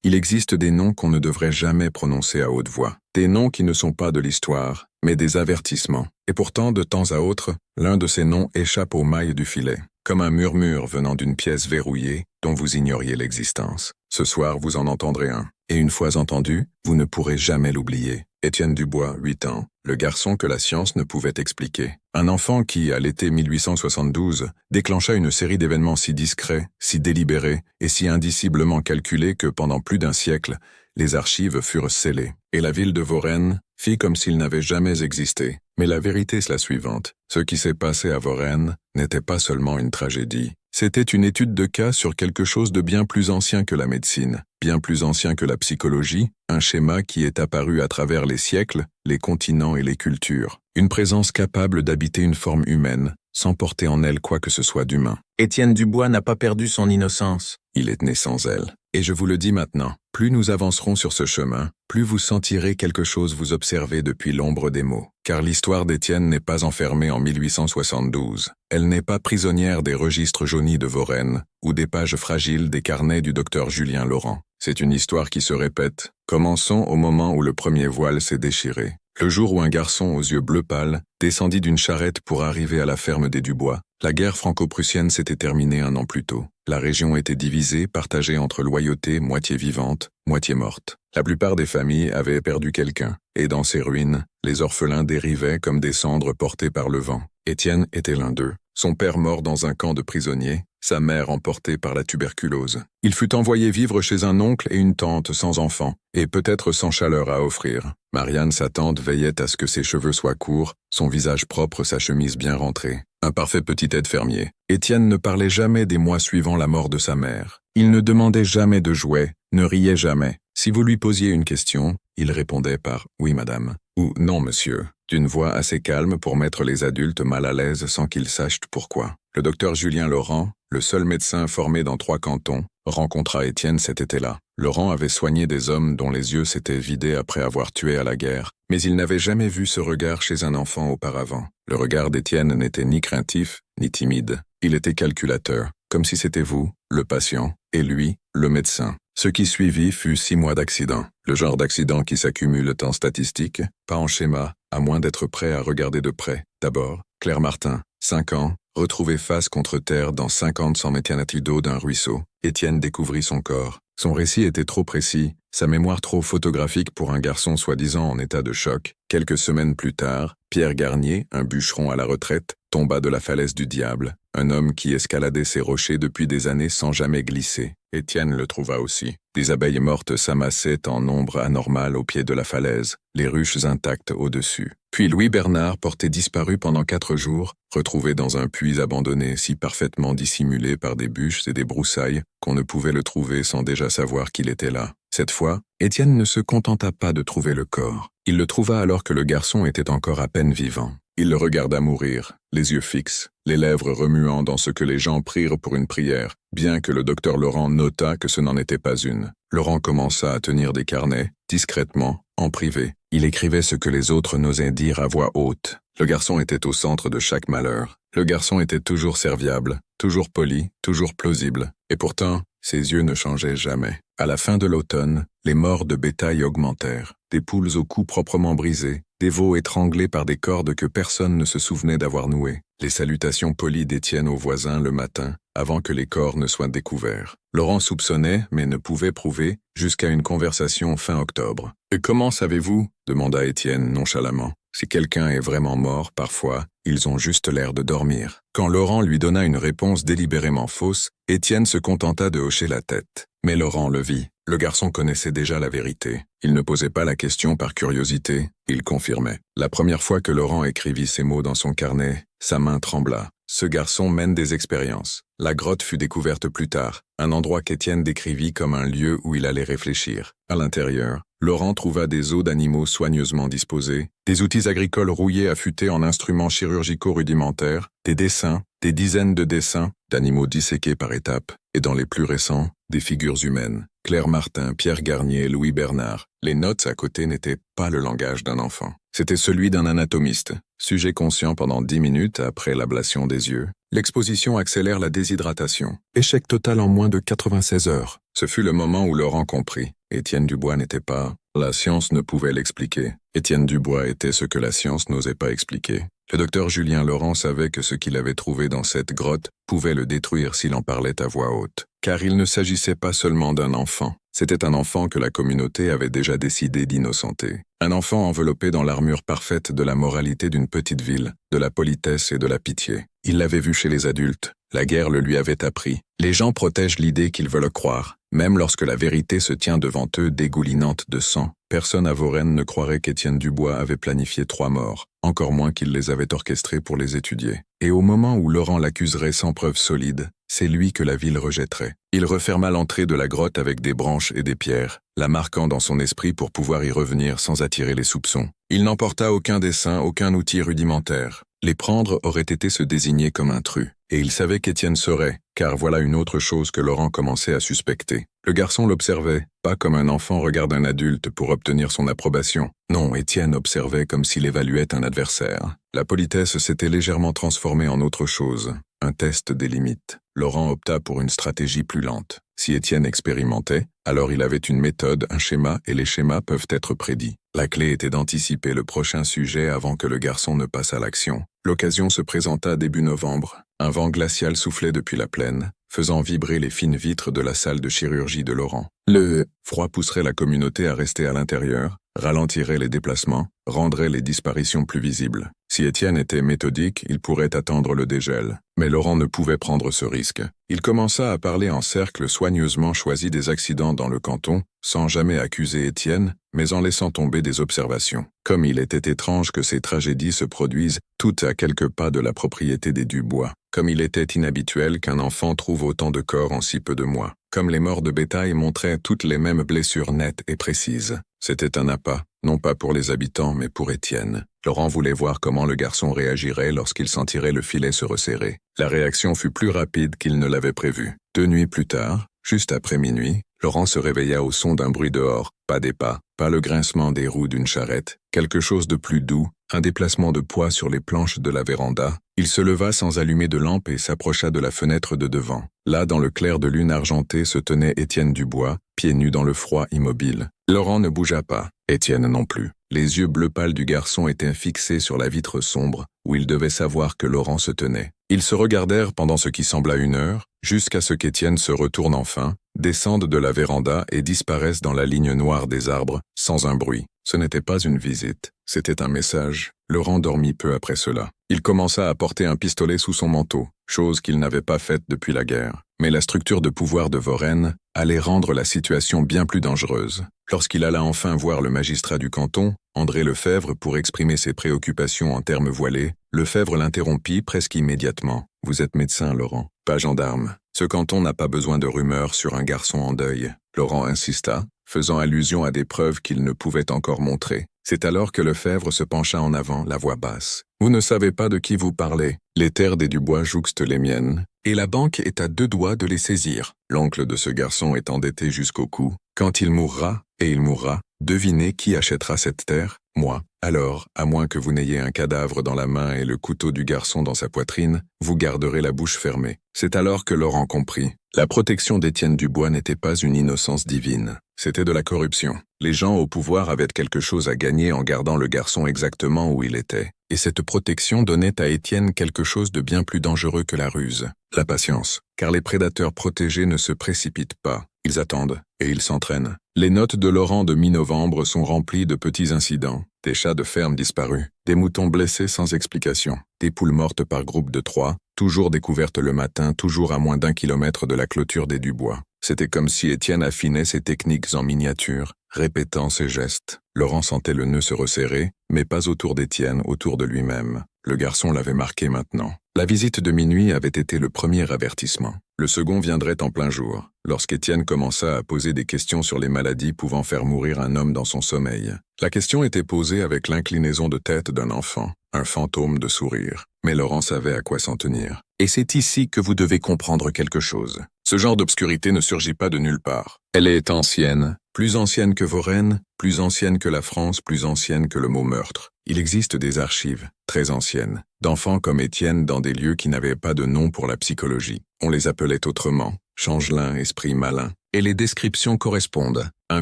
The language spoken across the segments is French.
Il existe des noms qu'on ne devrait jamais prononcer à haute voix. Des noms qui ne sont pas de l'histoire, mais des avertissements. Et pourtant, de temps à autre, l'un de ces noms échappe aux mailles du filet, comme un murmure venant d'une pièce verrouillée dont vous ignoriez l'existence. Ce soir, vous en entendrez un. Et une fois entendu, vous ne pourrez jamais l'oublier. Étienne Dubois, 8 ans, le garçon que la science ne pouvait expliquer. Un enfant qui, à l'été 1872, déclencha une série d'événements si discrets, si délibérés et si indiciblement calculés que pendant plus d'un siècle, les archives furent scellées. Et la ville de Varennes fit comme s'il n'avait jamais existé. Mais la vérité est la suivante. Ce qui s'est passé à Varennes n'était pas seulement une tragédie. C'était une étude de cas sur quelque chose de bien plus ancien que la médecine, bien plus ancien que la psychologie, un schéma qui est apparu à travers les siècles, les continents et les cultures. Une présence capable d'habiter une forme humaine, sans porter en elle quoi que ce soit d'humain. Étienne Dubois n'a pas perdu son innocence. Il est né sans elle. Et je vous le dis maintenant, plus nous avancerons sur ce chemin, plus vous sentirez quelque chose vous observer depuis l'ombre des mots. Car l'histoire d'Étienne n'est pas enfermée en 1872. Elle n'est pas prisonnière des registres jaunis de Varennes ou des pages fragiles des carnets du docteur Julien Laurent. C'est une histoire qui se répète. Commençons au moment où le premier voile s'est déchiré. Le jour où un garçon aux yeux bleu pâle descendit d'une charrette pour arriver à la ferme des Dubois, la guerre franco-prussienne s'était terminée un an plus tôt. La région était divisée, partagée entre loyauté moitié vivante, moitié morte. La plupart des familles avaient perdu quelqu'un, et dans ces ruines, les orphelins dérivaient comme des cendres portées par le vent. Étienne était l'un d'eux. Son père mort dans un camp de prisonniers, sa mère emportée par la tuberculose. Il fut envoyé vivre chez un oncle et une tante sans enfant, et peut-être sans chaleur à offrir. Marianne, sa tante, veillait à ce que ses cheveux soient courts, son visage propre, sa chemise bien rentrée. Un parfait petit aide-fermier. Étienne ne parlait jamais des mois suivant la mort de sa mère. Il ne demandait jamais de jouets, ne riait jamais. Si vous lui posiez une question, il répondait par « oui, madame » ou « non, monsieur », d'une voix assez calme pour mettre les adultes mal à l'aise sans qu'ils sachent pourquoi. Le docteur Julien Laurent, le seul médecin formé dans 3 cantons, rencontra Étienne cet été-là. Laurent avait soigné des hommes dont les yeux s'étaient vidés après avoir tué à la guerre, mais il n'avait jamais vu ce regard chez un enfant auparavant. Le regard d'Étienne n'était ni craintif, ni timide. Il était calculateur, comme si c'était vous, le patient, et lui, le médecin. Ce qui suivit fut 6 mois d'accident. Le genre d'accident qui s'accumule en statistiques, pas en schéma, à moins d'être prêt à regarder de près. D'abord, Claire Martin, 5 ans, retrouvée face contre terre dans 50 100 mètres d'eau d'un ruisseau. Étienne découvrit son corps. Son récit était trop précis, sa mémoire trop photographique pour un garçon soi-disant en état de choc. Quelques semaines plus tard, Pierre Garnier, un bûcheron à la retraite, tomba de la falaise du Diable, un homme qui escaladait ces rochers depuis des années sans jamais glisser. Étienne le trouva aussi. Des abeilles mortes s'amassaient en nombre anormal au pied de la falaise, les ruches intactes au-dessus. Puis Louis Bernard, porté disparu pendant 4 jours, retrouvé dans un puits abandonné si parfaitement dissimulé par des bûches et des broussailles qu'on ne pouvait le trouver sans déjà savoir qu'il était là. Cette fois, Étienne ne se contenta pas de trouver le corps. Il le trouva alors que le garçon était encore à peine vivant. Il le regarda mourir, les yeux fixes, les lèvres remuant dans ce que les gens prirent pour une prière, bien que le docteur Laurent nota que ce n'en était pas une. Laurent commença à tenir des carnets, discrètement, en privé. Il écrivait ce que les autres n'osaient dire à voix haute. Le garçon était au centre de chaque malheur. Le garçon était toujours serviable, toujours poli, toujours plausible. Et pourtant, ses yeux ne changeaient jamais. À la fin de l'automne, les morts de bétail augmentèrent. Des poules au cou proprement brisé, des veaux étranglés par des cordes que personne ne se souvenait d'avoir nouées. Les salutations polies d'Étienne aux voisins le matin, avant que les corps ne soient découverts. Laurent soupçonnait, mais ne pouvait prouver, jusqu'à une conversation fin octobre. « Et comment savez-vous » demanda Étienne nonchalamment. « Si quelqu'un est vraiment mort, parfois, ils ont juste l'air de dormir. » Quand Laurent lui donna une réponse délibérément fausse, Étienne se contenta de hocher la tête. Mais Laurent le vit. Le garçon connaissait déjà la vérité. Il ne posait pas la question par curiosité, il confirmait. La première fois que Laurent écrivit ces mots dans son carnet, sa main trembla. Ce garçon mène des expériences. La grotte fut découverte plus tard, un endroit qu'Étienne décrivit comme un lieu où il allait réfléchir. À l'intérieur, Laurent trouva des os d'animaux soigneusement disposés, des outils agricoles rouillés affûtés en instruments chirurgicaux rudimentaires, des dessins, des dizaines de dessins, d'animaux disséqués par étapes, et dans les plus récents, des figures humaines. Claire Martin, Pierre Garnier, Louis Bernard. Les notes à côté n'étaient pas le langage d'un enfant. C'était celui d'un anatomiste. Sujet conscient pendant 10 minutes après l'ablation des yeux. L'exposition accélère la déshydratation. Échec total en moins de 96 heures. Ce fut le moment où Laurent comprit. Étienne Dubois n'était pas... La science ne pouvait l'expliquer. Étienne Dubois était ce que la science n'osait pas expliquer. Le docteur Julien Laurent savait que ce qu'il avait trouvé dans cette grotte pouvait le détruire s'il en parlait à voix haute. Car il ne s'agissait pas seulement d'un enfant. C'était un enfant que la communauté avait déjà décidé d'innocenter. Un enfant enveloppé dans l'armure parfaite de la moralité d'une petite ville, de la politesse et de la pitié. Il l'avait vu chez les adultes. La guerre le lui avait appris. Les gens protègent l'idée qu'ils veulent croire. Même lorsque la vérité se tient devant eux dégoulinante de sang, personne à Vaurène ne croirait qu'Étienne Dubois avait planifié 3 morts, encore moins qu'il les avait orchestrées pour les étudier. Et au moment où Laurent l'accuserait sans preuve solide, c'est lui que la ville rejetterait. Il referma l'entrée de la grotte avec des branches et des pierres, la marquant dans son esprit pour pouvoir y revenir sans attirer les soupçons. Il n'emporta aucun dessin, aucun outil rudimentaire. Les prendre aurait été se désigner comme intrus. Et il savait qu'Étienne serait, car voilà une autre chose que Laurent commençait à suspecter. Le garçon l'observait, pas comme un enfant regarde un adulte pour obtenir son approbation. Non, Étienne observait comme s'il évaluait un adversaire. La politesse s'était légèrement transformée en autre chose, un test des limites. Laurent opta pour une stratégie plus lente. Si Étienne expérimentait, alors il avait une méthode, un schéma, et les schémas peuvent être prédits. La clé était d'anticiper le prochain sujet avant que le garçon ne passe à l'action. L'occasion se présenta début novembre. Un vent glacial soufflait depuis la plaine, faisant vibrer les fines vitres de la salle de chirurgie de Laurent. Le froid pousserait la communauté à rester à l'intérieur, ralentirait les déplacements, rendrait les disparitions plus visibles. Si Étienne était méthodique, il pourrait attendre le dégel. Mais Laurent ne pouvait prendre ce risque. Il commença à parler en cercle soigneusement choisi des accidents dans le canton, sans jamais accuser Étienne, mais en laissant tomber des observations. Comme il était étrange que ces tragédies se produisent toutes à quelques pas de la propriété des Dubois. Comme il était inhabituel qu'un enfant trouve autant de corps en si peu de mois. Comme les morts de bétail montraient toutes les mêmes blessures nettes et précises. C'était un appât, non pas pour les habitants, mais pour Étienne. Laurent voulait voir comment le garçon réagirait lorsqu'il sentirait le filet se resserrer. La réaction fut plus rapide qu'il ne l'avait prévu. 2 nuits plus tard, juste après minuit, Laurent se réveilla au son d'un bruit dehors, pas des pas, pas le grincement des roues d'une charrette, quelque chose de plus doux, un déplacement de poids sur les planches de la véranda. Il se leva sans allumer de lampe et s'approcha de la fenêtre de devant. Là, dans le clair de lune argentée, se tenait Étienne Dubois, pieds nus dans le froid, immobile. Laurent ne bougea pas, Étienne non plus. Les yeux bleu pâle du garçon étaient fixés sur la vitre sombre, où il devait savoir que Laurent se tenait. Ils se regardèrent pendant ce qui sembla 1 heure, jusqu'à ce qu'Étienne se retourne enfin, descende de la véranda et disparaisse dans la ligne noire des arbres, sans un bruit. Ce n'était pas une visite, c'était un message. Laurent dormit peu après cela. Il commença à porter un pistolet sous son manteau, chose qu'il n'avait pas faite depuis la guerre. Mais la structure de pouvoir de Vaurène allait rendre la situation bien plus dangereuse. Lorsqu'il alla enfin voir le magistrat du canton, André Lefebvre, pour exprimer ses préoccupations en termes voilés, Lefebvre l'interrompit presque immédiatement. « Vous êtes médecin, Laurent, pas gendarme. Ce canton n'a pas besoin de rumeurs sur un garçon en deuil. » Laurent insista, faisant allusion à des preuves qu'il ne pouvait encore montrer. C'est alors que Lefebvre se pencha en avant, la voix basse. « Vous ne savez pas de qui vous parlez. Les terres des Dubois jouxtent les miennes, et la banque est à 2 doigts de les saisir. L'oncle de ce garçon est endetté jusqu'au cou. Quand il mourra, et il mourra, devinez qui achètera cette terre? Moi. Alors, à moins que vous n'ayez un cadavre dans la main et le couteau du garçon dans sa poitrine, vous garderez la bouche fermée. » C'est alors que Laurent comprit. La protection d'Étienne Dubois n'était pas une innocence divine. C'était de la corruption. Les gens au pouvoir avaient quelque chose à gagner en gardant le garçon exactement où il était. Et cette protection donnait à Étienne quelque chose de bien plus dangereux que la ruse. La patience. Car les prédateurs protégés ne se précipitent pas. Ils attendent, et ils s'entraînent. Les notes de Laurent de mi-novembre sont remplies de petits incidents. Des chats de ferme disparus, des moutons blessés sans explication, des poules mortes par groupe de 3, toujours découvertes le matin, toujours à moins d'1 kilomètre de la clôture des Dubois. C'était comme si Étienne affinait ses techniques en miniature, répétant ses gestes. Laurent sentait le nœud se resserrer, mais pas autour d'Étienne, autour de lui-même. Le garçon l'avait marqué maintenant. La visite de minuit avait été le premier avertissement. Le second viendrait en plein jour, lorsqu'Étienne commença à poser des questions sur les maladies pouvant faire mourir un homme dans son sommeil. La question était posée avec l'inclinaison de tête d'un enfant, un fantôme de sourire. Mais Laurent savait à quoi s'en tenir. Et c'est ici que vous devez comprendre quelque chose. Ce genre d'obscurité ne surgit pas de nulle part. Elle est ancienne, plus ancienne que Vaurène, plus ancienne que la France, plus ancienne que le mot meurtre. Il existe des archives, très anciennes, d'enfants comme Étienne dans des lieux qui n'avaient pas de nom pour la psychologie. On les appelait autrement. Changelin, esprit malin. Et les descriptions correspondent. Un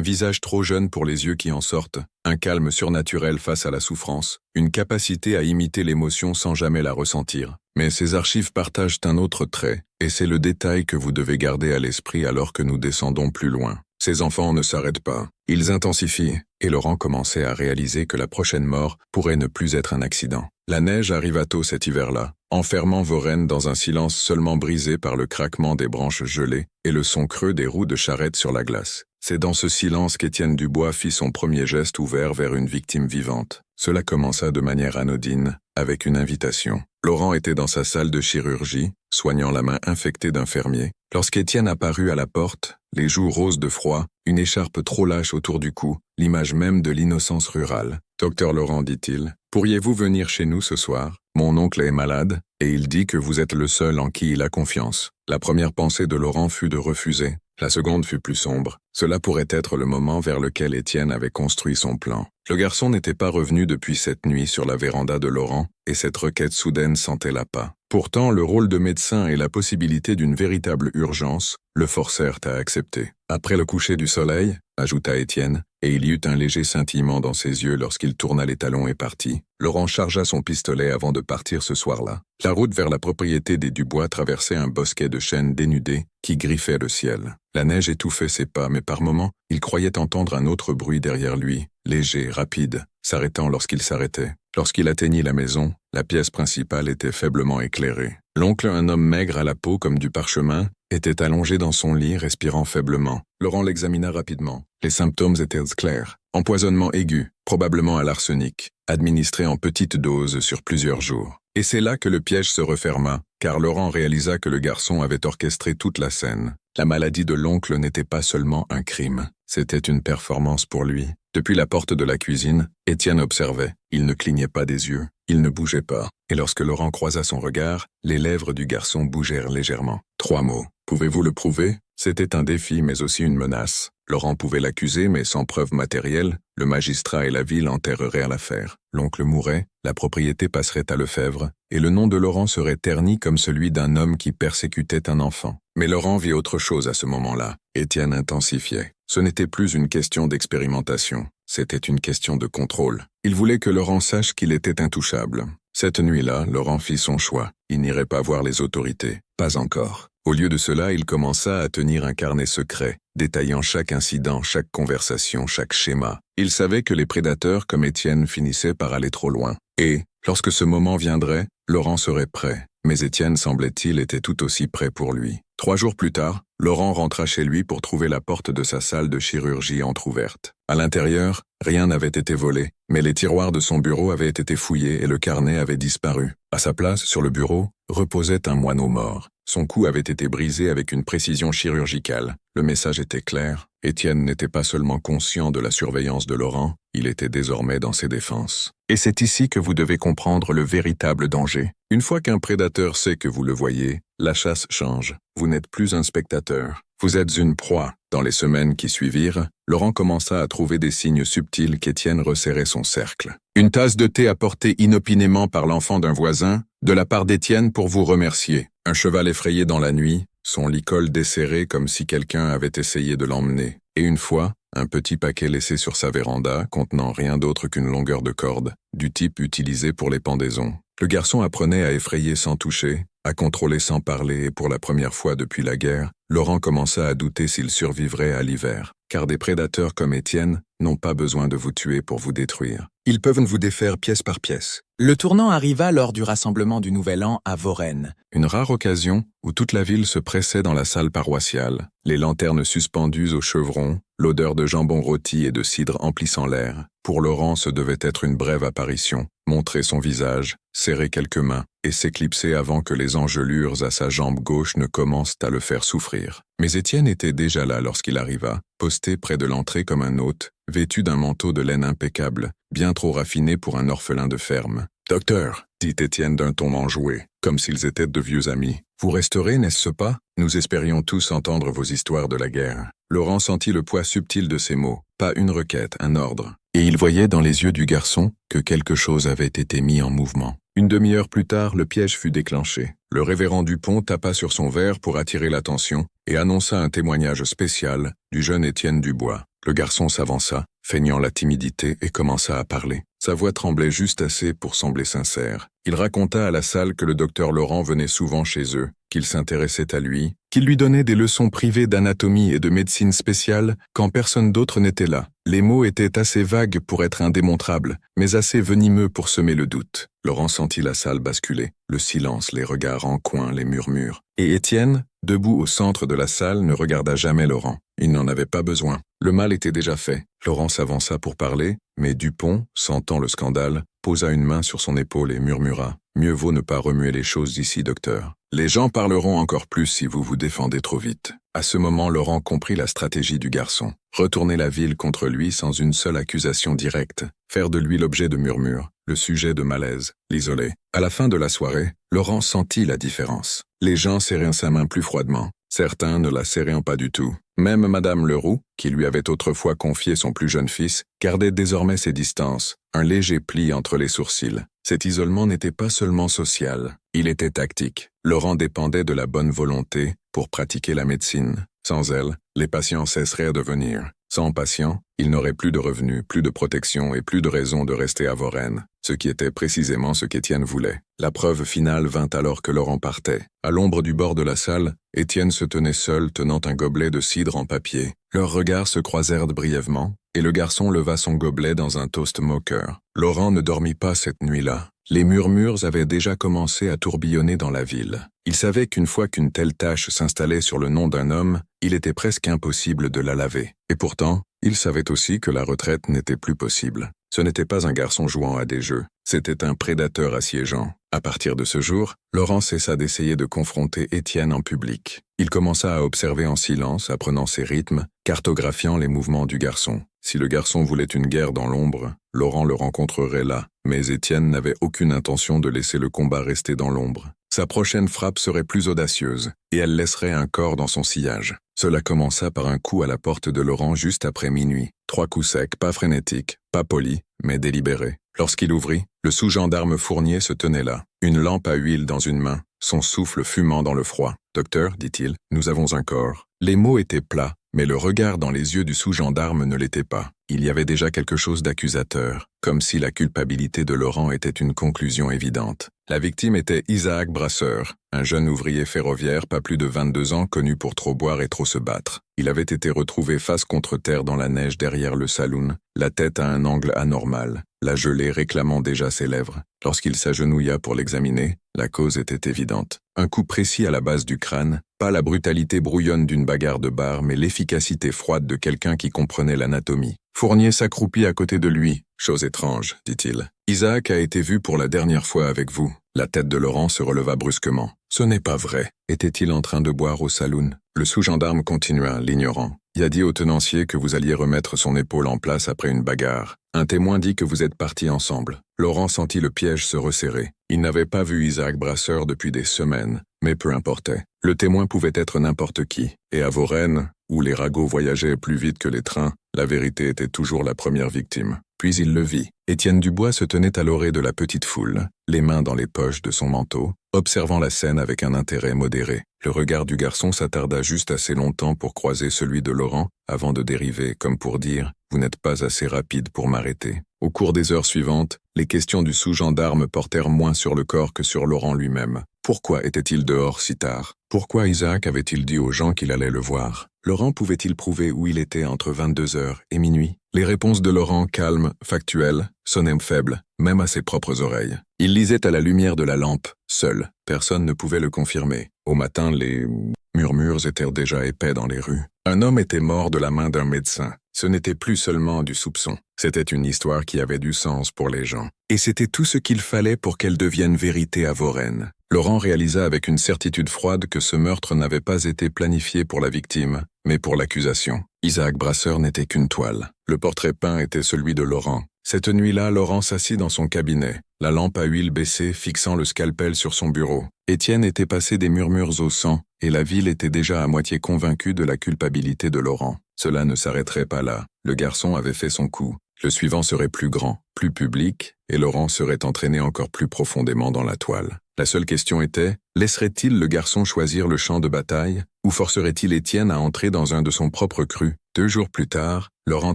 visage trop jeune pour les yeux qui en sortent, un calme surnaturel face à la souffrance, une capacité à imiter l'émotion sans jamais la ressentir. Mais ces archives partagent un autre trait, et c'est le détail que vous devez garder à l'esprit alors que nous descendons plus loin. Ces enfants ne s'arrêtent pas. Ils intensifient, et Laurent commençait à réaliser que la prochaine mort pourrait ne plus être un accident. La neige arriva tôt cet hiver-là, enfermant Vaurenne dans un silence seulement brisé par le craquement des branches gelées et le son creux des roues de charrette sur la glace. C'est dans ce silence qu'Étienne Dubois fit son premier geste ouvert vers une victime vivante. Cela commença de manière anodine, avec une invitation. Laurent était dans sa salle de chirurgie, soignant la main infectée d'un fermier, lorsqu'Étienne apparut à la porte, les joues roses de froid, une écharpe trop lâche autour du cou, l'image même de l'innocence rurale. « Docteur Laurent, dit-il, pourriez-vous venir chez nous ce soir? Mon oncle est malade, et il dit que vous êtes le seul en qui il a confiance. » La première pensée de Laurent fut de refuser. La seconde fut plus sombre. Cela pourrait être le moment vers lequel Étienne avait construit son plan. Le garçon n'était pas revenu depuis cette nuit sur la véranda de Laurent, et cette requête soudaine sentait l'appât. Pourtant, le rôle de médecin et la possibilité d'une véritable urgence le forcèrent à accepter. Après le coucher du soleil, ajouta Étienne, et il y eut un léger scintillement dans ses yeux lorsqu'il tourna les talons et partit. Laurent chargea son pistolet avant de partir ce soir-là. La route vers la propriété des Dubois traversait un bosquet de chênes dénudés qui griffait le ciel. La neige étouffait ses pas, mais par moments, il croyait entendre un autre bruit derrière lui, léger, rapide, s'arrêtant lorsqu'il s'arrêtait. Lorsqu'il atteignit la maison, la pièce principale était faiblement éclairée. L'oncle, un homme maigre à la peau comme du parchemin, était allongé dans son lit, respirant faiblement. Laurent l'examina rapidement. Les symptômes étaient clairs. Empoisonnement aigu, probablement à l'arsenic, administré en petites doses sur plusieurs jours. Et c'est là que le piège se referma, car Laurent réalisa que le garçon avait orchestré toute la scène. La maladie de l'oncle n'était pas seulement un crime, c'était une performance pour lui. Depuis la porte de la cuisine, Étienne observait. Il ne clignait pas des yeux, il ne bougeait pas. Et lorsque Laurent croisa son regard, les lèvres du garçon bougèrent légèrement. 3 mots. Pouvez-vous le prouver? C'était un défi mais aussi une menace. Laurent pouvait l'accuser mais sans preuve matérielle, le magistrat et la ville enterreraient l'affaire. L'oncle mourrait, la propriété passerait à Lefebvre, et le nom de Laurent serait terni comme celui d'un homme qui persécutait un enfant. Mais Laurent vit autre chose à ce moment-là. Étienne intensifiait. Ce n'était plus une question d'expérimentation, c'était une question de contrôle. Il voulait que Laurent sache qu'il était intouchable. Cette nuit-là, Laurent fit son choix. Il n'irait pas voir les autorités. Pas encore. Au lieu de cela, il commença à tenir un carnet secret, détaillant chaque incident, chaque conversation, chaque schéma. Il savait que les prédateurs comme Étienne finissaient par aller trop loin. Et, lorsque ce moment viendrait, Laurent serait prêt. Mais Étienne, semblait-il, était tout aussi prêt pour lui. 3 jours plus tard, Laurent rentra chez lui pour trouver la porte de sa salle de chirurgie entr'ouverte. À l'intérieur, rien n'avait été volé, mais les tiroirs de son bureau avaient été fouillés et le carnet avait disparu. À sa place, sur le bureau, reposait un moineau mort. Son cou avait été brisé avec une précision chirurgicale. Le message était clair. Étienne n'était pas seulement conscient de la surveillance de Laurent, il était désormais dans ses défenses. Et c'est ici que vous devez comprendre le véritable danger. Une fois qu'un prédateur sait que vous le voyez, la chasse change. Vous n'êtes plus un spectateur. Vous êtes une proie. Dans les semaines qui suivirent, Laurent commença à trouver des signes subtils qu'Étienne resserrait son cercle. Une tasse de thé apportée inopinément par l'enfant d'un voisin, de la part d'Étienne pour vous remercier. Un cheval effrayé dans la nuit, son licol desserré comme si quelqu'un avait essayé de l'emmener. Et une fois, un petit paquet laissé sur sa véranda, contenant rien d'autre qu'une longueur de corde, du type utilisé pour les pendaisons. Le garçon apprenait à effrayer sans toucher, à contrôler sans parler et pour la première fois depuis la guerre, Laurent commença à douter s'il survivrait à l'hiver. Car des prédateurs comme Étienne n'ont pas besoin de vous tuer pour vous détruire. Ils peuvent vous défaire pièce par pièce. Le tournant arriva lors du rassemblement du Nouvel An à Vaurenne. Une rare occasion où toute la ville se pressait dans la salle paroissiale, les lanternes suspendues aux chevrons, l'odeur de jambon rôti et de cidre emplissant l'air. Pour Laurent, ce devait être une brève apparition, montrer son visage, serrer quelques mains et s'éclipser avant que les engelures à sa jambe gauche ne commencent à le faire souffrir. Mais Étienne était déjà là lorsqu'il arriva, posté près de l'entrée comme un hôte, vêtu d'un manteau de laine impeccable, bien trop raffiné pour un orphelin de ferme. « Docteur, dit Étienne d'un ton enjoué, comme s'ils étaient de vieux amis. Vous resterez, n'est-ce pas? Nous espérions tous entendre vos histoires de la guerre. » Laurent sentit le poids subtil de ces mots. Pas une requête, un ordre. et il voyait dans les yeux du garçon que quelque chose avait été mis en mouvement. Une demi-heure plus tard, le piège fut déclenché. Le révérend Dupont tapa sur son verre pour attirer l'attention et annonça un témoignage spécial du jeune Étienne Dubois. Le garçon s'avança, feignant la timidité, et commença à parler. Sa voix tremblait juste assez pour sembler sincère. Il raconta à la salle que le docteur Laurent venait souvent chez eux, qu'il s'intéressait à lui, qu'il lui donnait des leçons privées d'anatomie et de médecine spéciale quand personne d'autre n'était là. Les mots étaient assez vagues pour être indémontrables, mais assez venimeux pour semer le doute. Laurent sentit la salle basculer, le silence, les regards en coin, les murmures. Et Étienne, debout au centre de la salle, ne regarda jamais Laurent. Il n'en avait pas besoin. Le mal était déjà fait. Laurent s'avança pour parler, mais Dupont, sentant le scandale, posa une main sur son épaule et murmura « Mieux vaut ne pas remuer les choses ici, docteur. Les gens parleront encore plus si vous vous défendez trop vite. » À ce moment, Laurent comprit la stratégie du garçon. Retourner la ville contre lui sans une seule accusation directe, faire de lui l'objet de murmures, le sujet de malaise, l'isoler. À la fin de la soirée, Laurent sentit la différence. Les gens serraient sa main plus froidement. Certains ne la serraient pas du tout. Même Madame Leroux, qui lui avait autrefois confié son plus jeune fils, gardait désormais ses distances, un léger pli entre les sourcils. Cet isolement n'était pas seulement social, il était tactique. Laurent dépendait de la bonne volonté pour pratiquer la médecine. Sans elle, les patients cesseraient de venir. Sans patients, il n'aurait plus de revenus, plus de protection et plus de raison de rester à Varennes, ce qui était précisément ce qu'Étienne voulait. La preuve finale vint alors que Laurent partait. À l'ombre du bord de la salle, Étienne se tenait seul, tenant un gobelet de cidre en papier. Leurs regards se croisèrent brièvement, et le garçon leva son gobelet dans un toast moqueur. Laurent ne dormit pas cette nuit-là. Les murmures avaient déjà commencé à tourbillonner dans la ville. Il savait qu'une fois qu'une telle tâche s'installait sur le nom d'un homme, il était presque impossible de la laver. Et pourtant, il savait aussi que la retraite n'était plus possible. Ce n'était pas un garçon jouant à des jeux, c'était un prédateur assiégeant. À partir de ce jour, Laurent cessa d'essayer de confronter Étienne en public. Il commença à observer en silence, apprenant ses rythmes, cartographiant les mouvements du garçon. Si le garçon voulait une guerre dans l'ombre, Laurent le rencontrerait là. Mais Étienne n'avait aucune intention de laisser le combat rester dans l'ombre. Sa prochaine frappe serait plus audacieuse, et elle laisserait un corps dans son sillage. Cela commença par un coup à la porte de Laurent juste après minuit. 3 coups secs, pas frénétiques, pas polis, mais délibérés. Lorsqu'il ouvrit, le sous-gendarme Fournier se tenait là, une lampe à huile dans une main, son souffle fumant dans le froid. « Docteur, dit-il, nous avons un corps. » Les mots étaient plats, mais le regard dans les yeux du sous-gendarme ne l'était pas. Il y avait déjà quelque chose d'accusateur, comme si la culpabilité de Laurent était une conclusion évidente. La victime était Isaac Brasseur, un jeune ouvrier ferroviaire pas plus de 22 ans connu pour trop boire et trop se battre. Il avait été retrouvé face contre terre dans la neige derrière le saloon, la tête à un angle anormal, la gelée réclamant déjà ses lèvres. Lorsqu'il s'agenouilla pour l'examiner, la cause était évidente. Un coup précis à la base du crâne, pas la brutalité brouillonne d'une bagarre de bar, mais l'efficacité froide de quelqu'un qui comprenait l'anatomie. Fournier s'accroupit à côté de lui. « Chose étrange, dit-il. Isaac a été vu pour la dernière fois avec vous. » La tête de Laurent se releva brusquement. « Ce n'est pas vrai. » Était-il en train de boire au saloon? Le sous-gendarme continua, l'ignorant. « Il a dit au tenancier que vous alliez remettre son épaule en place après une bagarre. Un témoin dit que vous êtes partis ensemble. » Laurent sentit le piège se resserrer. Il n'avait pas vu Isaac Brasseur depuis des semaines, mais peu importait. Le témoin pouvait être n'importe qui. Et à Varennes, où les ragots voyageaient plus vite que les trains, la vérité était toujours la première victime. Puis il le vit. Étienne Dubois se tenait à l'orée de la petite foule, les mains dans les poches de son manteau, observant la scène avec un intérêt modéré. Le regard du garçon s'attarda juste assez longtemps pour croiser celui de Laurent, avant de dériver, comme pour dire « Vous n'êtes pas assez rapide pour m'arrêter ». Au cours des heures suivantes, les questions du sous-gendarme portèrent moins sur le corps que sur Laurent lui-même. Pourquoi était-il dehors si tard? Pourquoi Isaac avait-il dit aux gens qu'il allait le voir? Laurent pouvait-il prouver où il était entre 22h et minuit? Les réponses de Laurent, calmes, factuelles, sonnaient faibles, même à ses propres oreilles. Il lisait à la lumière de la lampe, seul. Personne ne pouvait le confirmer. Au matin, les murmures étaient déjà épais dans les rues. Un homme était mort de la main d'un médecin. Ce n'était plus seulement du soupçon. C'était une histoire qui avait du sens pour les gens. Et c'était tout ce qu'il fallait pour qu'elle devienne vérité à Varennes. Laurent réalisa avec une certitude froide que ce meurtre n'avait pas été planifié pour la victime, mais pour l'accusation. Isaac Brasseur n'était qu'une toile. Le portrait peint était celui de Laurent. Cette nuit-là, Laurent s'assit dans son cabinet, la lampe à huile baissée fixant le scalpel sur son bureau. Étienne était passé des murmures au sang, et la ville était déjà à moitié convaincue de la culpabilité de Laurent. Cela ne s'arrêterait pas là. Le garçon avait fait son coup. Le suivant serait plus grand, plus public, et Laurent serait entraîné encore plus profondément dans la toile. La seule question était, laisserait-il le garçon choisir le champ de bataille, ou forcerait-il Étienne à entrer dans un de son propre cru? 2 jours plus tard, Laurent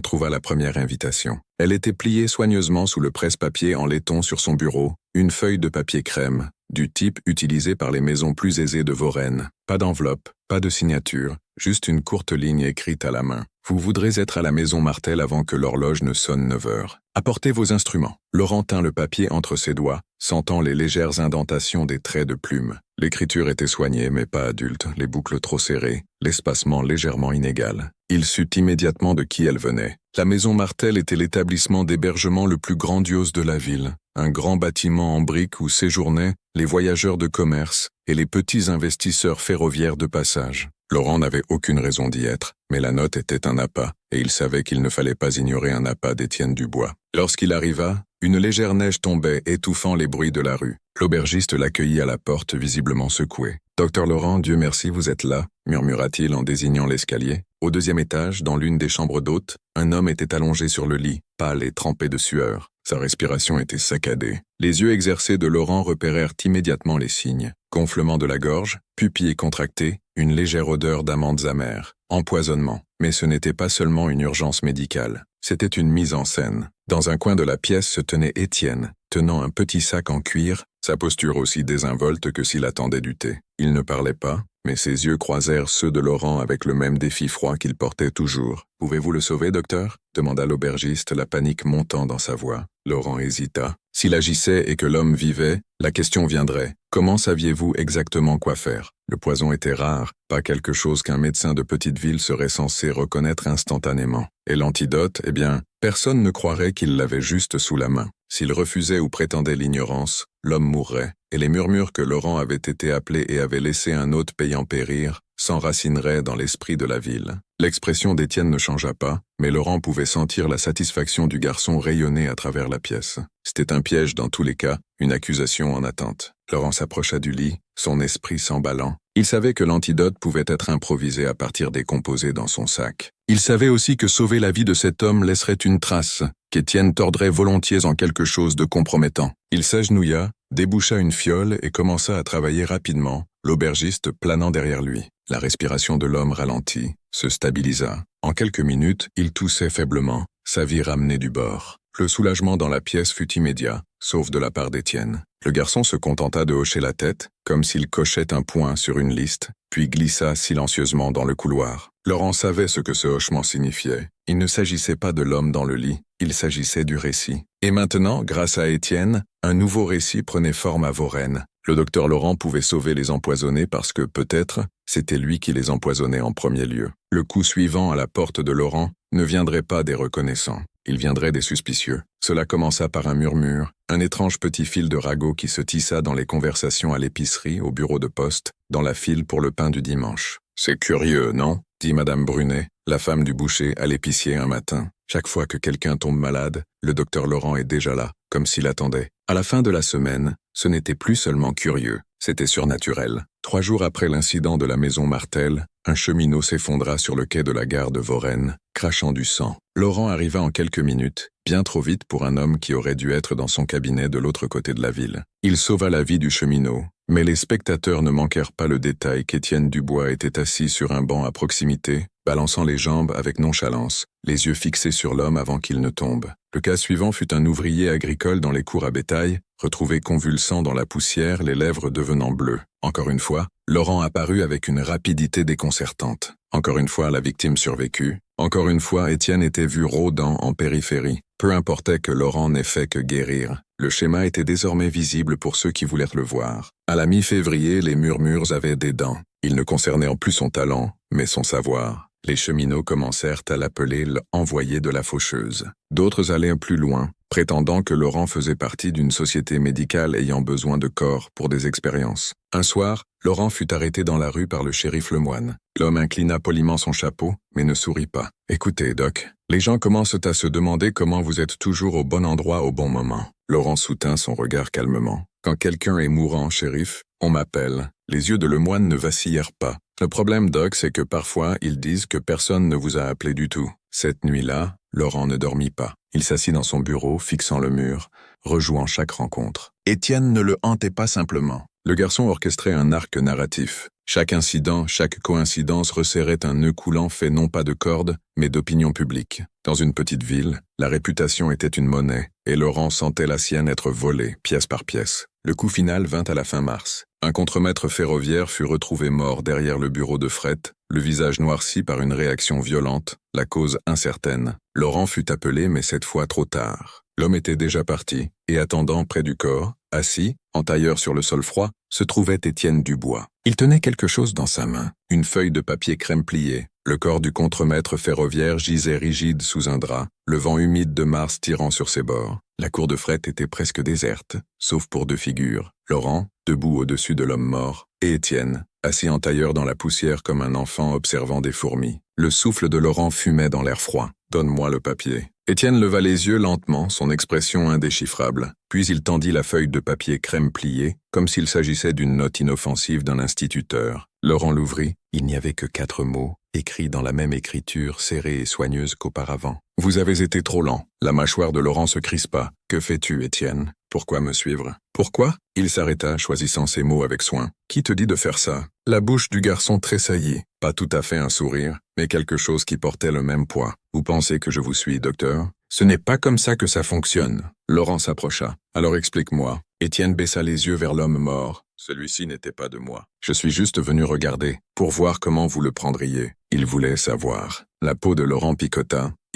trouva la première invitation. Elle était pliée soigneusement sous le presse-papier en laiton sur son bureau, une feuille de papier crème, du type utilisé par les maisons plus aisées de Vaurenne. Pas d'enveloppe, pas de signature, juste une courte ligne écrite à la main. Vous voudrez être à la maison Martel avant que l'horloge ne sonne 9 heures. Apportez vos instruments. Laurent tint le papier entre ses doigts, sentant les légères indentations des traits de plume. L'écriture était soignée mais pas adulte, les boucles trop serrées, l'espacement légèrement inégal. Il sut immédiatement de qui elle venait. La maison Martel était l'établissement d'hébergement le plus grandiose de la ville. Un grand bâtiment en briques où séjournaient les voyageurs de commerce et les petits investisseurs ferroviaires de passage. Laurent n'avait aucune raison d'y être, mais la note était un appât, et il savait qu'il ne fallait pas ignorer un appât d'Étienne Dubois. Lorsqu'il arriva, une légère neige tombait, étouffant les bruits de la rue. L'aubergiste l'accueillit à la porte, visiblement secoué. « Docteur Laurent, Dieu merci, vous êtes là », murmura-t-il en désignant l'escalier. Au 2e étage, dans l'une des chambres d'hôtes, un homme était allongé sur le lit, pâle et trempé de sueur. Sa respiration était saccadée. Les yeux exercés de Laurent repérèrent immédiatement les signes. Gonflement de la gorge, pupilles contractées, une légère odeur d'amandes amères, empoisonnement. Mais ce n'était pas seulement une urgence médicale, c'était une mise en scène. Dans un coin de la pièce se tenait Étienne, tenant un petit sac en cuir, sa posture aussi désinvolte que s'il attendait du thé. Il ne parlait pas, mais ses yeux croisèrent ceux de Laurent avec le même défi froid qu'il portait toujours. « Pouvez-vous le sauver, docteur » demanda l'aubergiste, la panique montant dans sa voix. Laurent hésita. S'il agissait et que l'homme vivait, la question viendrait. Comment saviez-vous exactement quoi faire? Le poison était rare, pas quelque chose qu'un médecin de petite ville serait censé reconnaître instantanément. Et l'antidote, eh bien, personne ne croirait qu'il l'avait juste sous la main. S'il refusait ou prétendait l'ignorance, l'homme mourrait, et les murmures que Laurent avait été appelé et avait laissé un hôte payant périr s'enracineraient dans l'esprit de la ville. L'expression d'Étienne ne changea pas, mais Laurent pouvait sentir la satisfaction du garçon rayonner à travers la pièce. C'était un piège dans tous les cas, une accusation en attente. Laurent s'approcha du lit, son esprit s'emballant. Il savait que l'antidote pouvait être improvisé à partir des composés dans son sac. Il savait aussi que sauver la vie de cet homme laisserait une trace, qu'Étienne tordrait volontiers en quelque chose de compromettant. Il s'agenouilla, déboucha une fiole et commença à travailler rapidement, l'aubergiste planant derrière lui. La respiration de l'homme ralentit, se stabilisa. En quelques minutes, il toussait faiblement, sa vie ramenait du bord. Le soulagement dans la pièce fut immédiat, sauf de la part d'Étienne. Le garçon se contenta de hocher la tête, comme s'il cochait un point sur une liste, puis glissa silencieusement dans le couloir. Laurent savait ce que ce hochement signifiait. Il ne s'agissait pas de l'homme dans le lit, il s'agissait du récit. Et maintenant, grâce à Étienne, un nouveau récit prenait forme à Vaurenne. Le docteur Laurent pouvait sauver les empoisonnés parce que, peut-être, c'était lui qui les empoisonnait en premier lieu. Le coup suivant à la porte de Laurent ne viendrait pas des reconnaissants. Il viendrait des suspicieux. Cela commença par un murmure, un étrange petit fil de ragot qui se tissa dans les conversations à l'épicerie, au bureau de poste, dans la file pour le pain du dimanche. « C'est curieux, non ?» dit Madame Brunet, la femme du boucher, à l'épicier un matin. Chaque fois que quelqu'un tombe malade, le docteur Laurent est déjà là, comme s'il attendait. À la fin de la semaine, ce n'était plus seulement curieux, c'était surnaturel. 3 jours après l'incident de la maison Martel, un cheminot s'effondra sur le quai de la gare de Vaurenne, crachant du sang. Laurent arriva en quelques minutes, bien trop vite pour un homme qui aurait dû être dans son cabinet de l'autre côté de la ville. Il sauva la vie du cheminot, mais les spectateurs ne manquèrent pas le détail qu'Étienne Dubois était assis sur un banc à proximité, balançant les jambes avec nonchalance, les yeux fixés sur l'homme avant qu'il ne tombe. Le cas suivant fut un ouvrier agricole dans les cours à bétail, retrouvé convulsant dans la poussière, les lèvres devenant bleues. Encore une fois, Laurent apparut avec une rapidité déconcertante. Encore une fois, la victime survécut. Encore une fois, Étienne était vu rôdant en périphérie. Peu importait que Laurent n'ait fait que guérir. Le schéma était désormais visible pour ceux qui voulaient le voir. À la mi-février, les murmures avaient des dents. Il ne concernait en plus son talent, mais son savoir. Les cheminots commencèrent à l'appeler l'envoyé de la faucheuse. D'autres allaient plus loin, prétendant que Laurent faisait partie d'une société médicale ayant besoin de corps pour des expériences. Un soir, Laurent fut arrêté dans la rue par le shérif Lemoine. L'homme inclina poliment son chapeau, mais ne sourit pas. « Écoutez, Doc, les gens commencent à se demander comment vous êtes toujours au bon endroit au bon moment. » Laurent soutint son regard calmement. « Quand quelqu'un est mourant, shérif, on m'appelle. » Les yeux de Lemoine ne vacillèrent pas. « Le problème, Doc, c'est que parfois, ils disent que personne ne vous a appelé du tout. Cette nuit-là, Laurent ne dormit pas. Il s'assit dans son bureau, fixant le mur, rejouant chaque rencontre. Étienne ne le hantait pas simplement. Le garçon orchestrait un arc narratif. Chaque incident, chaque coïncidence resserrait un nœud coulant fait non pas de cordes, mais d'opinion publique. Dans une petite ville, la réputation était une monnaie, et Laurent sentait la sienne être volée, pièce par pièce. Le coup final vint à la fin mars. Un contremaître ferroviaire fut retrouvé mort derrière le bureau de fret, le visage noirci par une réaction violente, la cause incertaine. Laurent fut appelé, mais cette fois trop tard. L'homme était déjà parti, et attendant près du corps, assis, en tailleur sur le sol froid, se trouvait Étienne Dubois. Il tenait quelque chose dans sa main, une feuille de papier crème pliée. Le corps du contremaître ferroviaire gisait rigide sous un drap, le vent humide de mars tirant sur ses bords. La cour de fret était presque déserte, sauf pour deux figures, Laurent, debout au-dessus de l'homme mort, et Étienne, assis en tailleur dans la poussière comme un enfant observant des fourmis. Le souffle de Laurent fumait dans l'air froid. « Donne-moi le papier ». Étienne leva les yeux lentement, son expression indéchiffrable. Puis il tendit la feuille de papier crème pliée, comme s'il s'agissait d'une note inoffensive d'un instituteur. Laurent l'ouvrit. Il n'y avait que 4 mots, écrits dans la même écriture serrée et soigneuse qu'auparavant. « Vous avez été trop lent. » La mâchoire de Laurent se crispa. « Que fais-tu, Étienne ? Pourquoi me suivre ? » « Pourquoi ?» Il s'arrêta, choisissant ses mots avec soin. « Qui te dit de faire ça ?» La bouche du garçon tressaillit. Pas tout à fait un sourire, mais quelque chose qui portait le même poids. « Vous pensez que je vous suis, docteur ? Ce n'est pas comme ça que ça fonctionne. » Laurent s'approcha. « Alors explique-moi. » Étienne baissa les yeux vers l'homme mort. « Celui-ci n'était pas de moi. Je suis juste venu regarder, pour voir comment vous le prendriez. » Il voulait savoir. La peau de Laurent picota. «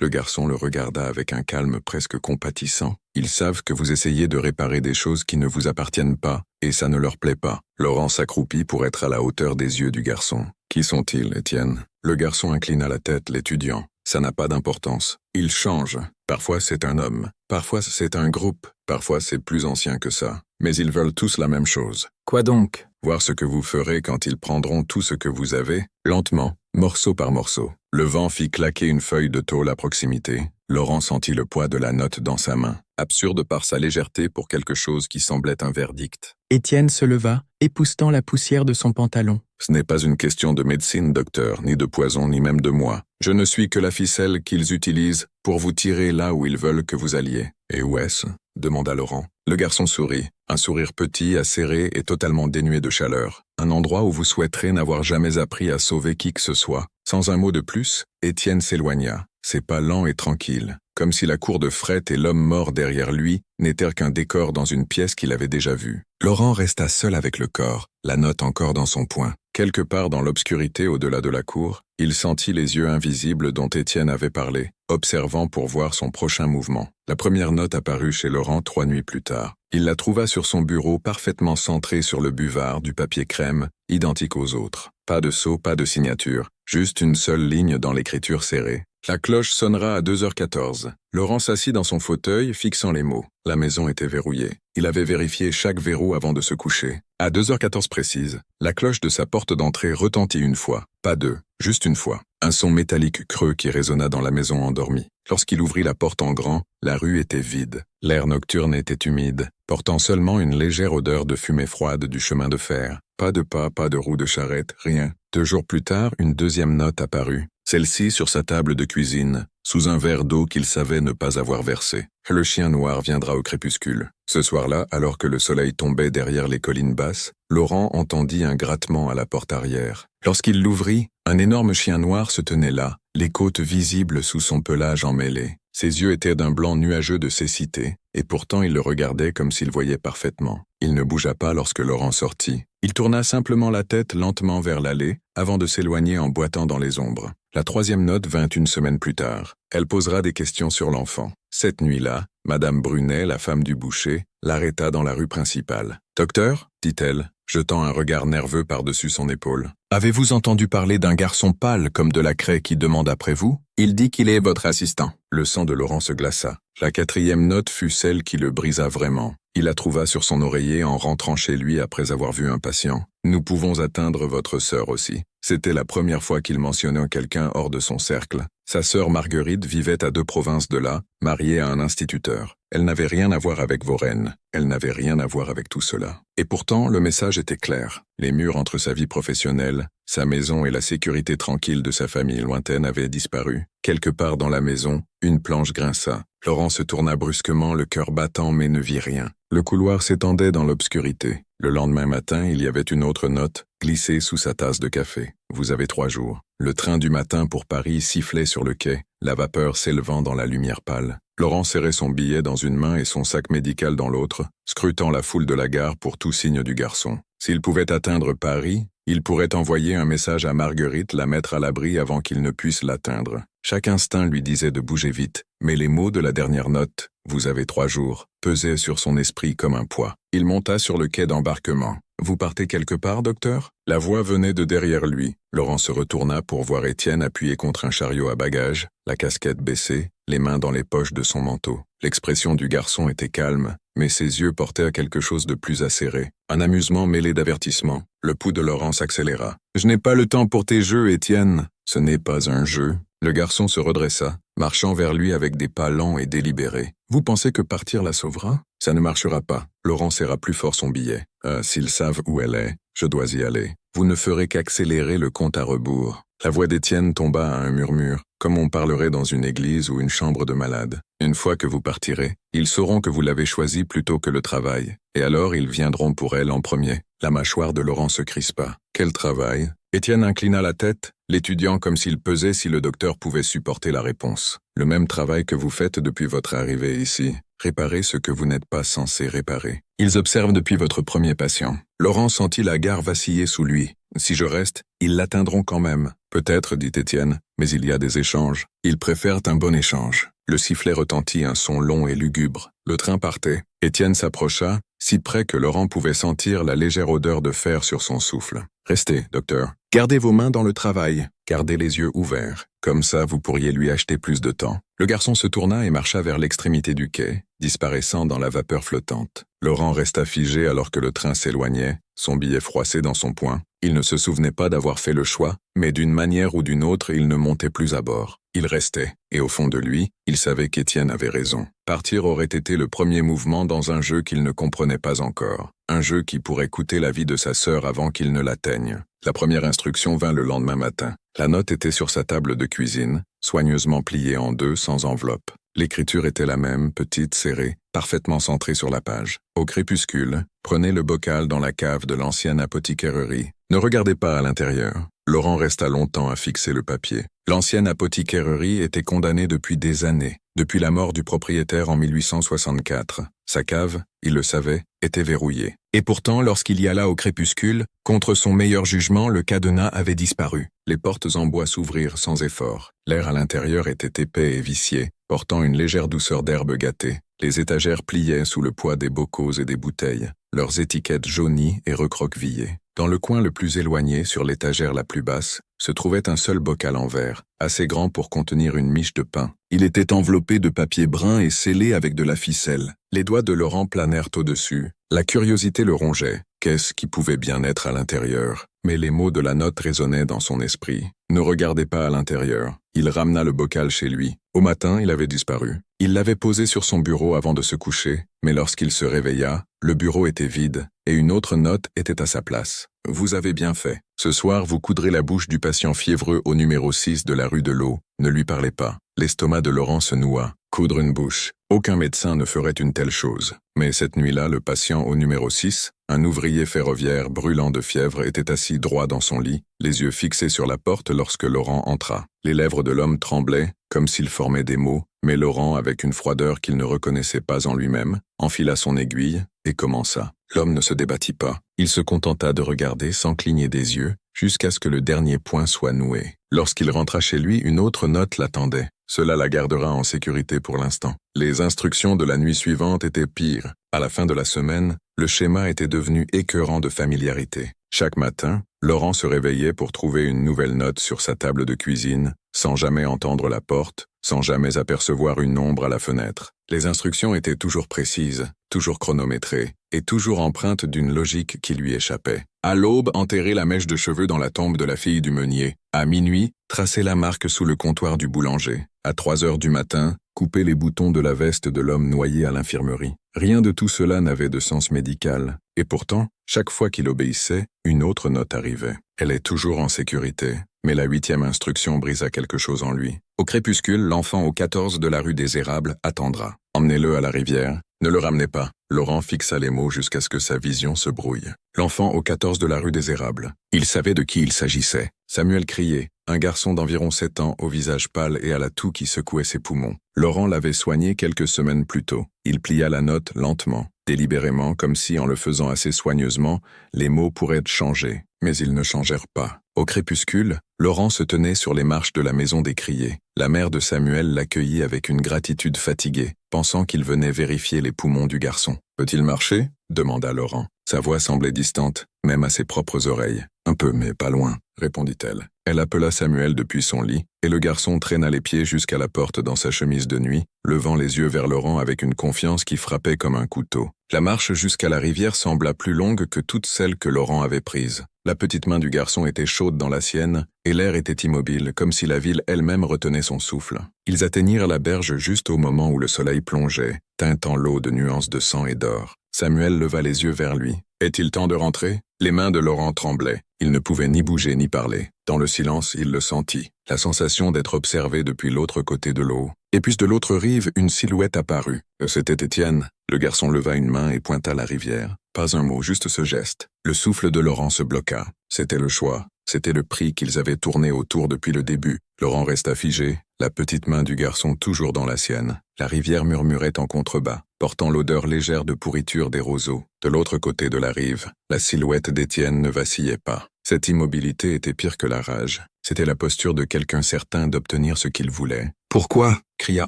Le garçon le regarda avec un calme presque compatissant. « Ils savent que vous essayez de réparer des choses qui ne vous appartiennent pas, et ça ne leur plaît pas. » Laurent s'accroupit pour être à la hauteur des yeux du garçon. « Qui sont-ils, Étienne ?» Le garçon inclina la tête, l'étudiant. « Ça n'a pas d'importance. Ils changent. Parfois c'est un homme, parfois c'est un groupe, parfois c'est plus ancien que ça. Mais ils veulent tous la même chose. »« Quoi donc ?»« Voir ce que vous ferez quand ils prendront tout ce que vous avez, lentement, morceau par morceau. » Le vent fit claquer une feuille de tôle à proximité. Laurent sentit le poids de la note dans sa main, absurde par sa légèreté pour quelque chose qui semblait un verdict. Étienne se leva, époussetant la poussière de son pantalon. « Ce n'est pas une question de médecine, docteur, ni de poison, ni même de moi. Je ne suis que la ficelle qu'ils utilisent pour vous tirer là où ils veulent que vous alliez. »« Et où est-ce » demanda Laurent. Le garçon sourit, un sourire petit, acéré et totalement dénué de chaleur. Un endroit où vous souhaiterez n'avoir jamais appris à sauver qui que ce soit. Sans un mot de plus, Étienne s'éloigna, ses pas lents et tranquilles, comme si la cour de fret et l'homme mort derrière lui n'étaient qu'un décor dans une pièce qu'il avait déjà vue. Laurent resta seul avec le corps, la note encore dans son poing. Quelque part dans l'obscurité au-delà de la cour, il sentit les yeux invisibles dont Étienne avait parlé, observant pour voir son prochain mouvement. La première note apparut chez Laurent 3 nuits plus tard. Il la trouva sur son bureau parfaitement centrée sur le buvard du papier crème, identique aux autres. Pas de sceau, pas de signature, juste une seule ligne dans l'écriture serrée. La cloche sonnera à 2h14. Laurent s'assit dans son fauteuil, fixant les mots. La maison était verrouillée. Il avait vérifié chaque verrou avant de se coucher. À 2h14 précise, la cloche de sa porte d'entrée retentit une fois. Pas deux, juste une fois. Un son métallique creux qui résonna dans la maison endormie. Lorsqu'il ouvrit la porte en grand, la rue était vide. L'air nocturne était humide, portant seulement une légère odeur de fumée froide du chemin de fer. Pas de pas, pas de roue de charrette, rien. 2 jours plus tard, une deuxième note apparut. Celle-ci sur sa table de cuisine, sous un verre d'eau qu'il savait ne pas avoir versé. Le chien noir viendra au crépuscule. Ce soir-là, alors que le soleil tombait derrière les collines basses, Laurent entendit un grattement à la porte arrière. Lorsqu'il l'ouvrit, un énorme chien noir se tenait là, les côtes visibles sous son pelage emmêlé. Ses yeux étaient d'un blanc nuageux de cécité, et pourtant il le regardait comme s'il voyait parfaitement. Il ne bougea pas lorsque Laurent sortit. Il tourna simplement la tête lentement vers l'allée, avant de s'éloigner en boitant dans les ombres. La 3e note vint 1 semaine plus tard. Elle posera des questions sur l'enfant. Cette nuit-là, Madame Brunet, la femme du boucher, l'arrêta dans la rue principale. « Docteur » dit-elle, jetant un regard nerveux par-dessus son épaule. « Avez-vous entendu parler d'un garçon pâle comme de la craie qui demande après vous ? Il dit qu'il est votre assistant. » Le sang de Laurent se glaça. La 4e note fut celle qui le brisa vraiment. Il la trouva sur son oreiller en rentrant chez lui après avoir vu un patient. « Nous pouvons atteindre votre sœur aussi. » C'était la première fois qu'il mentionnait quelqu'un hors de son cercle. Sa sœur Marguerite vivait à 2 provinces de là, mariée à un instituteur. Elle n'avait rien à voir avec vos reines. Elle n'avait rien à voir avec tout cela. Et pourtant, le message était clair. Les murs entre sa vie professionnelle, sa maison et la sécurité tranquille de sa famille lointaine avaient disparu. Quelque part dans la maison, une planche grinça. Laurent se tourna brusquement, le cœur battant, mais ne vit rien. Le couloir s'étendait dans l'obscurité. Le lendemain matin, il y avait une autre note, glissée sous sa tasse de café. Vous avez 3 jours. Le train du matin pour Paris sifflait sur le quai, la vapeur s'élevant dans la lumière pâle. Laurent serrait son billet dans une main et son sac médical dans l'autre, scrutant la foule de la gare pour tout signe du garçon. S'il pouvait atteindre Paris, il pourrait envoyer un message à Marguerite, la mettre à l'abri avant qu'il ne puisse l'atteindre. Chaque instinct lui disait de bouger vite, mais les mots de la dernière note, « Vous avez 3 jours », pesaient sur son esprit comme un poids. Il monta sur le quai d'embarquement. « Vous partez quelque part, docteur ?» La voix venait de derrière lui. Laurent se retourna pour voir Étienne appuyé contre un chariot à bagages, la casquette baissée, les mains dans les poches de son manteau. L'expression du garçon était calme, mais ses yeux portaient à quelque chose de plus acéré. Un amusement mêlé d'avertissement. Le pouls de Laurent s'accéléra. « Je n'ai pas le temps pour tes jeux, Étienne. » « Ce n'est pas un jeu. » Le garçon se redressa, marchant vers lui avec des pas lents et délibérés. « Vous pensez que partir la sauvera ? Ça ne marchera pas. » Laurent serra plus fort son billet. « S'ils savent où elle est, je dois y aller. Vous ne ferez qu'accélérer le compte à rebours. » La voix d'Étienne tomba à un murmure, comme on parlerait dans une église ou une chambre de malade. « Une fois que vous partirez, ils sauront que vous l'avez choisi plutôt que le travail. Et alors ils viendront pour elle en premier. » La mâchoire de Laurent se crispa. « Quel travail ?» Étienne inclina la tête, l'étudiant comme s'il pesait si le docteur pouvait supporter la réponse. « Le même travail que vous faites depuis votre arrivée ici. Réparer ce que vous n'êtes pas censé réparer. Ils observent depuis votre premier patient. » Laurent sentit la gare vaciller sous lui. « Si je reste, ils l'atteindront quand même. »« Peut-être, dit Étienne, mais il y a des échanges. Ils préfèrent un bon échange. » Le sifflet retentit, un son long et lugubre. Le train partait. Étienne s'approcha, si près que Laurent pouvait sentir la légère odeur de fer sur son souffle. « Restez, docteur. Gardez vos mains dans le travail. Gardez les yeux ouverts. Comme ça, vous pourriez lui acheter plus de temps. » Le garçon se tourna et marcha vers l'extrémité du quai, disparaissant dans la vapeur flottante. Laurent resta figé alors que le train s'éloignait, son billet froissé dans son poing. Il ne se souvenait pas d'avoir fait le choix, mais d'une manière ou d'une autre, il ne montait plus à bord. Il restait, et au fond de lui, il savait qu'Étienne avait raison. Partir aurait été le premier mouvement dans un jeu qu'il ne comprenait pas encore. Un jeu qui pourrait coûter la vie de sa sœur avant qu'il ne l'atteigne. La première instruction vint le lendemain matin. La note était sur sa table de cuisine, soigneusement pliée en 2 sans enveloppe. L'écriture était la même, petite, serrée, parfaitement centrée sur la page. Au crépuscule, prenez le bocal dans la cave de l'ancienne apothicairerie. Ne regardez pas à l'intérieur. Laurent resta longtemps à fixer le papier. L'ancienne apothicairerie était condamnée depuis des années, depuis la mort du propriétaire en 1864. Sa cave, il le savait, était verrouillée. Et pourtant, lorsqu'il y alla au crépuscule, contre son meilleur jugement, le cadenas avait disparu. Les portes en bois s'ouvrirent sans effort. L'air à l'intérieur était épais et vicié, portant une légère douceur d'herbe gâtée. Les étagères pliaient sous le poids des bocaux et des bouteilles, leurs étiquettes jaunies et recroquevillées. Dans le coin le plus éloigné, sur l'étagère la plus basse, se trouvait un seul bocal en verre, assez grand pour contenir une miche de pain. Il était enveloppé de papier brun et scellé avec de la ficelle. Les doigts de Laurent planèrent au-dessus. La curiosité le rongeait. Qu'est-ce qui pouvait bien être à l'intérieur? Mais les mots de la note résonnaient dans son esprit. Ne regardez pas à l'intérieur. Il ramena le bocal chez lui. Au matin, il avait disparu. Il l'avait posé sur son bureau avant de se coucher, mais lorsqu'il se réveilla, le bureau était vide, et une autre note était à sa place. « Vous avez bien fait. Ce soir, vous coudrez la bouche du patient fiévreux au numéro 6 de la rue de l'Eau. Ne lui parlez pas. » L'estomac de Laurent se noua. Coudre une bouche. Aucun médecin ne ferait une telle chose. Mais cette nuit-là, le patient au numéro 6, un ouvrier ferroviaire brûlant de fièvre, était assis droit dans son lit, les yeux fixés sur la porte lorsque Laurent entra. Les lèvres de l'homme tremblaient, comme s'il formait des mots, mais Laurent, avec une froideur qu'il ne reconnaissait pas en lui-même, enfila son aiguille et commença. L'homme ne se débattit pas. Il se contenta de regarder sans cligner des yeux, jusqu'à ce que le dernier point soit noué. Lorsqu'il rentra chez lui, une autre note l'attendait. Cela la gardera en sécurité pour l'instant. Les instructions de la nuit suivante étaient pires. À la fin de la semaine, le schéma était devenu écœurant de familiarité. Chaque matin, Laurent se réveillait pour trouver une nouvelle note sur sa table de cuisine, sans jamais entendre la porte, sans jamais apercevoir une ombre à la fenêtre. Les instructions étaient toujours précises, toujours chronométrées, et toujours empreintes d'une logique qui lui échappait. À l'aube, enterrer la mèche de cheveux dans la tombe de la fille du meunier. À minuit, tracer la marque sous le comptoir du boulanger. À 3 heures du matin, couper les boutons de la veste de l'homme noyé à l'infirmerie. Rien de tout cela n'avait de sens médical, et pourtant, chaque fois qu'il obéissait, une autre note arrivait. Elle est toujours en sécurité, mais la 8e instruction brisa quelque chose en lui. Au crépuscule, l'enfant au 14 de la rue des Érables attendra. Emmenez-le à la rivière. Ne le ramenez pas. Laurent fixa les mots jusqu'à ce que sa vision se brouille. L'enfant au 14 de la rue des Érables. Il savait de qui il s'agissait. Samuel criait, un garçon d'environ 7 ans au visage pâle et à la toux qui secouait ses poumons. Laurent l'avait soigné quelques semaines plus tôt. Il plia la note lentement, délibérément, comme si, en le faisant assez soigneusement, les mots pourraient changer. Mais ils ne changèrent pas. Au crépuscule, Laurent se tenait sur les marches de la maison des Criers. La mère de Samuel l'accueillit avec une gratitude fatiguée, pensant qu'il venait vérifier les poumons du garçon. « Peut-il marcher » demanda Laurent. Sa voix semblait distante, même à ses propres oreilles. « Un peu, mais pas loin », répondit-elle. Elle appela Samuel depuis son lit, et le garçon traîna les pieds jusqu'à la porte dans sa chemise de nuit, levant les yeux vers Laurent avec une confiance qui frappait comme un couteau. La marche jusqu'à la rivière sembla plus longue que toutes celles que Laurent avait prises. La petite main du garçon était chaude dans la sienne, et l'air était immobile, comme si la ville elle-même retenait son souffle. Ils atteignirent la berge juste au moment où le soleil plongeait, teintant l'eau de nuances de sang et d'or. Samuel leva les yeux vers lui. « Est-il temps de rentrer ?» Les mains de Laurent tremblaient. Il ne pouvait ni bouger ni parler. Dans le silence, il le sentit. La sensation d'être observé depuis l'autre côté de l'eau. Et puis de l'autre rive, une silhouette apparut. C'était Étienne. Le garçon leva une main et pointa la rivière. Pas un mot, juste ce geste. Le souffle de Laurent se bloqua. C'était le choix. C'était le prix qu'ils avaient tourné autour depuis le début. Laurent resta figé, la petite main du garçon toujours dans la sienne. La rivière murmurait en contrebas, portant l'odeur légère de pourriture des roseaux. De l'autre côté de la rive, la silhouette d'Étienne ne vacillait pas. Cette immobilité était pire que la rage. C'était la posture de quelqu'un certain d'obtenir ce qu'il voulait. « Pourquoi » cria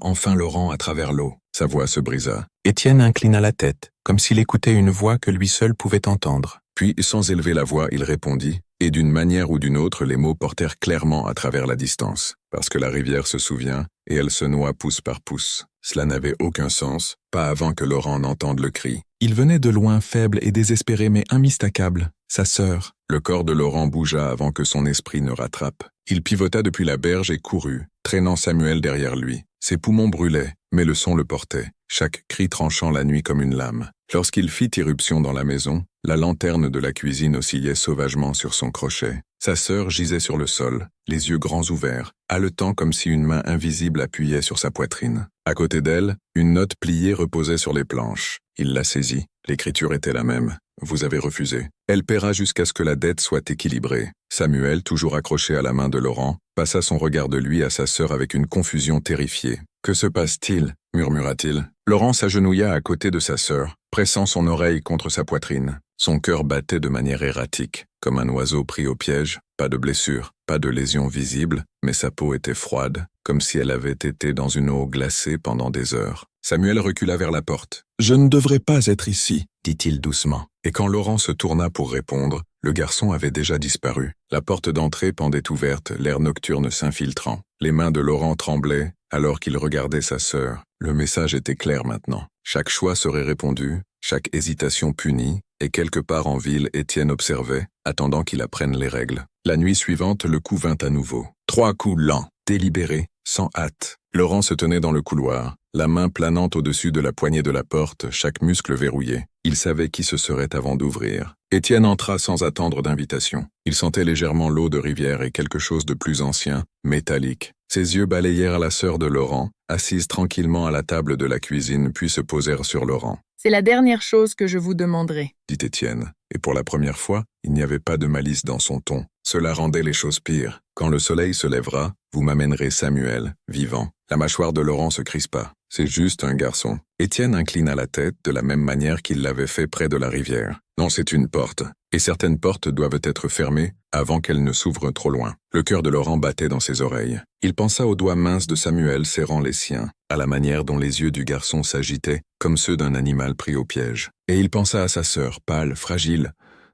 enfin Laurent à travers l'eau. Sa voix se brisa. Étienne inclina la tête, comme s'il écoutait une voix que lui seul pouvait entendre. Puis, sans élever la voix, il répondit, et d'une manière ou d'une autre, les mots portèrent clairement à travers la distance. Parce que la rivière se souvient, et elle se noie pouce par pouce. Cela n'avait aucun sens, pas avant que Laurent n'entende le cri. Il venait de loin, faible et désespéré, mais immistakable. Sa sœur. Le corps de Laurent bougea avant que son esprit ne rattrape. Il pivota depuis la berge et courut, traînant Samuel derrière lui. Ses poumons brûlaient, mais le son le portait, chaque cri tranchant la nuit comme une lame. Lorsqu'il fit irruption dans la maison, la lanterne de la cuisine oscillait sauvagement sur son crochet. Sa sœur gisait sur le sol, les yeux grands ouverts, haletant comme si une main invisible appuyait sur sa poitrine. À côté d'elle, une note pliée reposait sur les planches. Il la saisit. L'écriture était la même. Vous avez refusé. Elle paiera jusqu'à ce que la dette soit équilibrée. Samuel, toujours accroché à la main de Laurent, passa son regard de lui à sa sœur avec une confusion terrifiée. « Que se passe-t-il » murmura-t-il. Laurent s'agenouilla à côté de sa sœur, pressant son oreille contre sa poitrine. Son cœur battait de manière erratique, comme un oiseau pris au piège. Pas de blessure, pas de lésion visible, mais sa peau était froide, comme si elle avait été dans une eau glacée pendant des heures. Samuel recula vers la porte. « Je ne devrais pas être ici », dit-il doucement. Et quand Laurent se tourna pour répondre, le garçon avait déjà disparu. La porte d'entrée pendait ouverte, l'air nocturne s'infiltrant. Les mains de Laurent tremblaient, alors qu'il regardait sa sœur. Le message était clair maintenant. Chaque choix serait répondu, chaque hésitation punie, et quelque part en ville, Étienne observait, attendant qu'il apprenne les règles. La nuit suivante, le coup vint à nouveau. 3 coups lents, délibérés, sans hâte. Laurent se tenait dans le couloir, la main planant au-dessus de la poignée de la porte, chaque muscle verrouillé. Il savait qui ce serait avant d'ouvrir. Étienne entra sans attendre d'invitation. Il sentait légèrement l'eau de rivière et quelque chose de plus ancien, métallique. Ses yeux balayèrent la sœur de Laurent, assise tranquillement à la table de la cuisine, puis se posèrent sur Laurent. « C'est la dernière chose que je vous demanderai, » dit Étienne, et pour la première fois, il n'y avait pas de malice dans son ton. Cela rendait les choses pires. Quand le soleil se lèvera, vous m'amènerez Samuel, vivant. La mâchoire de Laurent se crispa. C'est juste un garçon. Étienne inclina la tête de la même manière qu'il l'avait fait près de la rivière. Non, c'est une porte. Et certaines portes doivent être fermées avant qu'elles ne s'ouvrent trop loin. Le cœur de Laurent battait dans ses oreilles. Il pensa aux doigts minces de Samuel serrant les siens, à la manière dont les yeux du garçon s'agitaient, comme ceux d'un animal pris au piège. Et il pensa à sa sœur, pâle, fragile,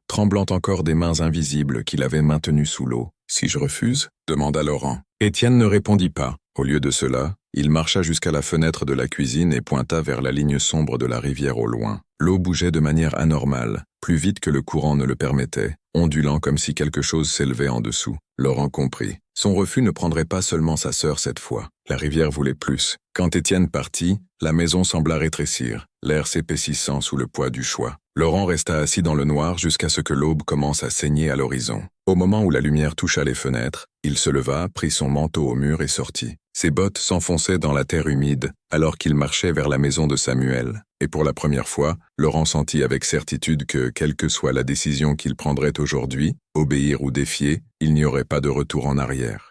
tremblant encore des mains invisibles qu'il avait maintenues sous l'eau. « Si je refuse ?» demanda Laurent. Étienne ne répondit pas. Au lieu de cela, Il marcha jusqu'à la fenêtre de la cuisine et pointa vers la ligne sombre de la rivière au loin. L'eau bougeait de manière anormale, plus vite que le courant ne le permettait, ondulant comme si quelque chose s'élevait en dessous. Laurent comprit. Son refus ne prendrait pas seulement sa sœur cette fois. La rivière voulait plus. Quand Étienne partit, la maison sembla rétrécir, l'air s'épaississant sous le poids du choix. Laurent resta assis dans le noir jusqu'à ce que l'aube commence à saigner à l'horizon. Au moment où la lumière toucha les fenêtres, il se leva, prit son manteau au mur et sortit. Ses bottes s'enfonçaient dans la terre humide alors qu'il marchait vers la maison de Samuel. Et pour la première fois, Laurent sentit avec certitude que, quelle que soit la décision qu'il prendrait aujourd'hui, obéir ou défier, il n'y aurait pas de retour en arrière.